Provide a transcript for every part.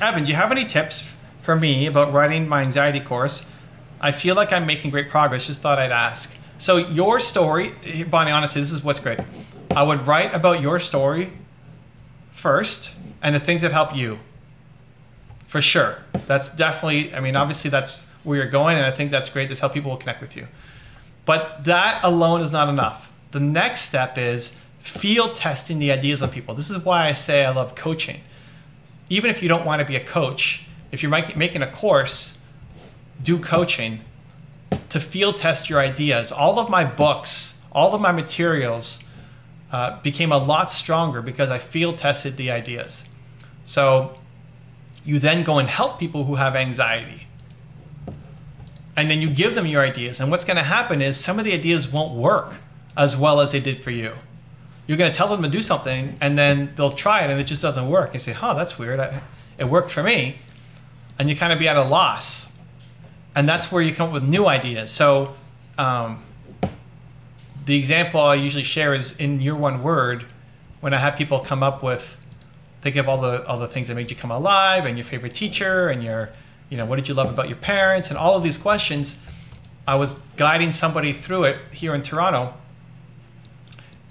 Evan, do you have any tips for me about writing my anxiety course? I feel like I'm making great progress. Just thought I'd ask. So your story, Bonnie, honestly, this is what's great. I would write about your story first and the things that help you. For sure. That's definitely, I mean, obviously that's where you're going, and I think that's great. That's how people will connect with you. But that alone is not enough. The next step is field testing the ideas on people. This is why I say I love coaching. Even if you don't want to be a coach, if you're making a course, do coaching to field test your ideas. All of my books, all of my materials became a lot stronger because I field tested the ideas. So you then go and help people who have anxiety. And then you give them your ideas. And what's going to happen is some of the ideas won't work as well as they did for you. You're going to tell them to do something, and then they'll try it, and it just doesn't work. You say, oh, that's weird. It worked for me. And you kind of be at a loss. And that's where you come up with new ideas. So the example I usually share is in your one word, when I have people come up with, think of all the things that made you come alive, and your favorite teacher, and what did you love about your parents, and all of these questions. I was guiding somebody through it here in Toronto.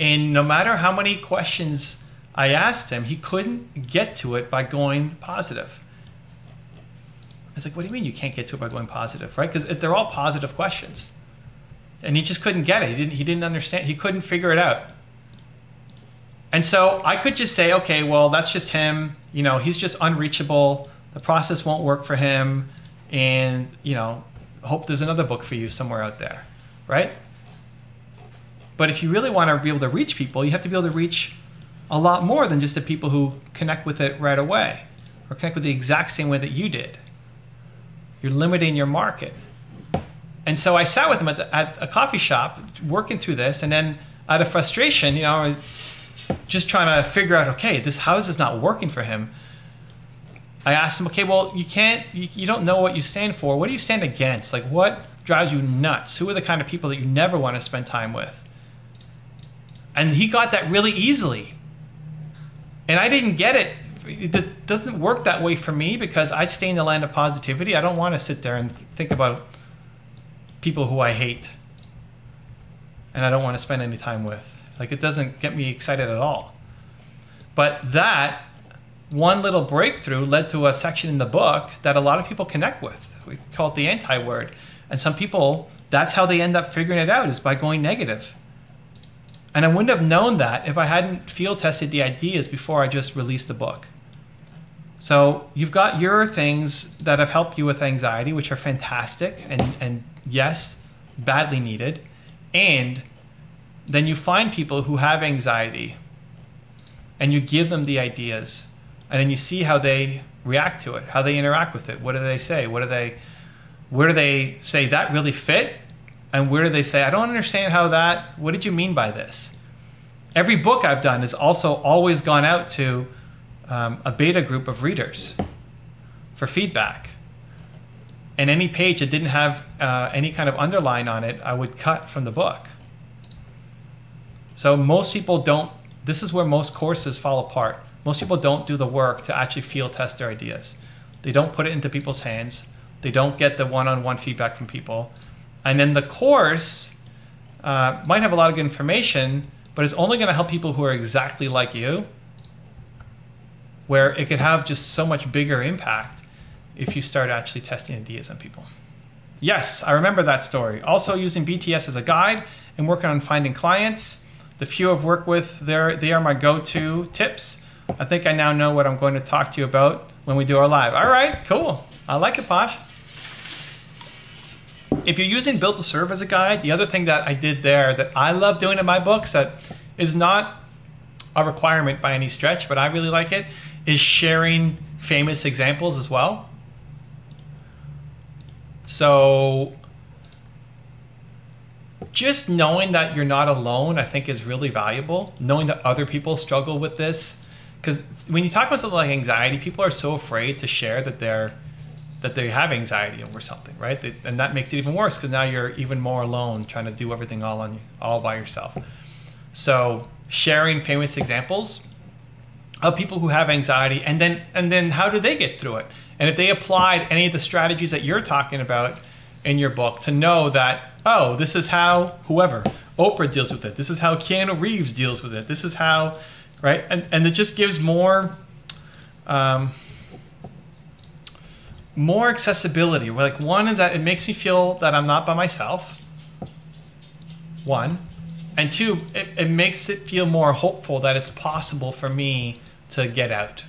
And no matter how many questions I asked him, he couldn't get to it by going positive. I was like, what do you mean you can't get to it by going positive, right? Because they're all positive questions. And he just couldn't get it. He didn't understand. He couldn't figure it out. And so I could just say, okay, well, that's just him. He's just unreachable. The process won't work for him. And, hope there's another book for you somewhere out there, right? But if you really want to be able to reach people, you have to be able to reach a lot more than just the people who connect with it right away or connect with the exact same way that you did. You're limiting your market. And so I sat with him at a coffee shop working through this, and then out of frustration, just trying to figure out, okay, how is this not working for him? I asked him, okay, well, you don't know what you stand for. What do you stand against? Like, what drives you nuts? Who are the kind of people that you never want to spend time with? And he got that really easily. And I didn't get it. It doesn't work that way for me because I stay in the land of positivity. I don't want to sit there and think about people who I hate and I don't want to spend any time with. Like, it doesn't get me excited at all. But that one little breakthrough led to a section in the book that a lot of people connect with. We call it the anti-word. And some people, that's how they end up figuring it out, is by going negative. And I wouldn't have known that if I hadn't field tested the ideas before I just released the book. So you've got your things that have helped you with anxiety, which are fantastic and yes, badly needed. And then you find people who have anxiety and you give them the ideas, and then you see how they react to it, how they interact with it. What do they say? Where do they say that really fit? And where do they say, I don't understand what did you mean by this? Every book I've done has also always gone out to a beta group of readers for feedback. And any page that didn't have any kind of underline on it, I would cut from the book. So most people don't, this is where most courses fall apart. Most people don't do the work to actually field test their ideas. They don't put it into people's hands. They don't get the one-on-one feedback from people. And then the course might have a lot of good information, but it's only going to help people who are exactly like you, where it could have just so much bigger impact if you start actually testing ideas on people. Yes, I remember that story. Also using BTS as a guide and working on finding clients. The few I've worked with, they are my go-to tips. I think I now know what I'm going to talk to you about when we do our live. All right, cool. I like it, Posh. If you're using Built to Serve as a guide, the other thing that I did there that I love doing in my books that is not a requirement by any stretch, but I really like it, is sharing famous examples as well. So just knowing that you're not alone, I think, is really valuable. Knowing that other people struggle with this. Because when you talk about something like anxiety, people are so afraid to share that they have anxiety over something, right? And that makes it even worse because now you're even more alone trying to do everything all by yourself. So sharing famous examples of people who have anxiety, and then how do they get through it? And if they applied any of the strategies that you're talking about in your book, to know that, oh, this is how whoever, Oprah deals with it. This is how Keanu Reeves deals with it. This is how, right? And it just gives more more accessibility. Like, one is that it makes me feel that I'm not by myself. One. And two, it makes it feel more hopeful that it's possible for me to get out.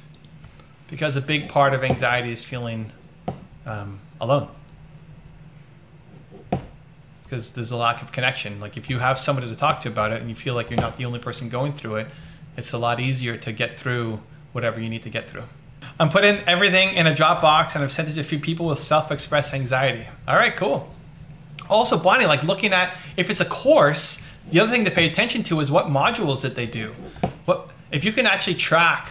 Because a big part of anxiety is feeling alone. Because there's a lack of connection. Like, if you have somebody to talk to about it and you feel like you're not the only person going through it, it's a lot easier to get through whatever you need to get through. I'm putting everything in a Dropbox, and I've sent it to a few people with self-expressed anxiety. All right, cool. Also, Bonnie, like, looking at, if it's a course, the other thing to pay attention to is what modules that they do. If you can actually track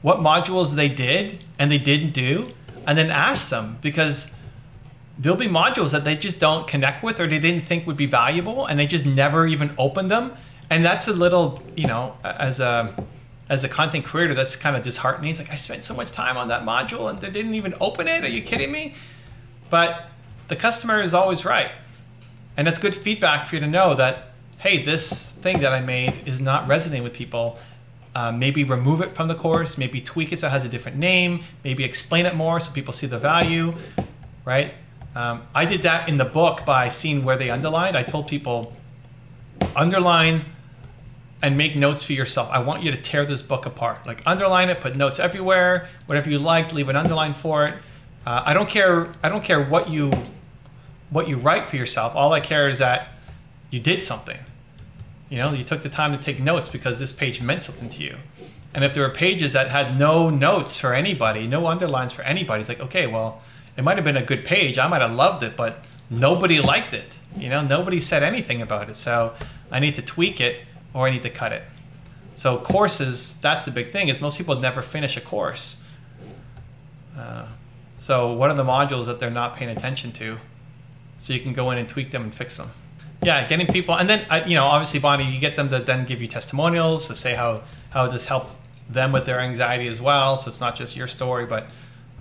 what modules they did and they didn't do, and then ask them, because there'll be modules that they just don't connect with or they didn't think would be valuable, and they just never even opened them. And that's a little, you know, as a content creator, that's kind of disheartening. It's like, I spent so much time on that module and they didn't even open it. Are you kidding me? But the customer is always right. And that's good feedback for you to know that, hey, this thing that I made is not resonating with people. Maybe remove it from the course, maybe tweak it so it has a different name, maybe explain it more so people see the value, right? I did that in the book by seeing where they underlined. I told people, underline and make notes for yourself. I want you to tear this book apart. Like, underline it, put notes everywhere, whatever you liked, leave an underline for it. I don't care what you write for yourself. All I care is that you did something. You know, you took the time to take notes because this page meant something to you. And if there were pages that had no notes for anybody, no underlines for anybody, it's like, okay, well, it might have been a good page. I might have loved it, but nobody liked it. You know, nobody said anything about it. So I need to tweak it, or I need to cut it. So courses, that's the big thing, is most people never finish a course. So what are the modules that they're not paying attention to? So you can go in and tweak them and fix them. Yeah, getting people, and then, you know, obviously, Bonnie, you get them to then give you testimonials to say how this helped them with their anxiety as well. So it's not just your story, but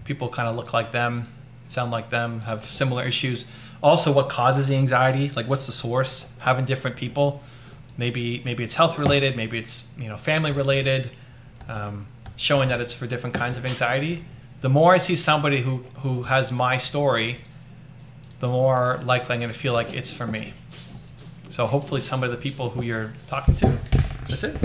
people kind of look like them, sound like them, have similar issues. Also, what causes the anxiety? Like, what's the source? Having different people. Maybe it's health related, maybe it's, you know, family related, showing that it's for different kinds of anxiety. The more I see somebody who has my story, the more likely I'm going to feel like it's for me. So hopefully some of the people who you're talking to, that's it.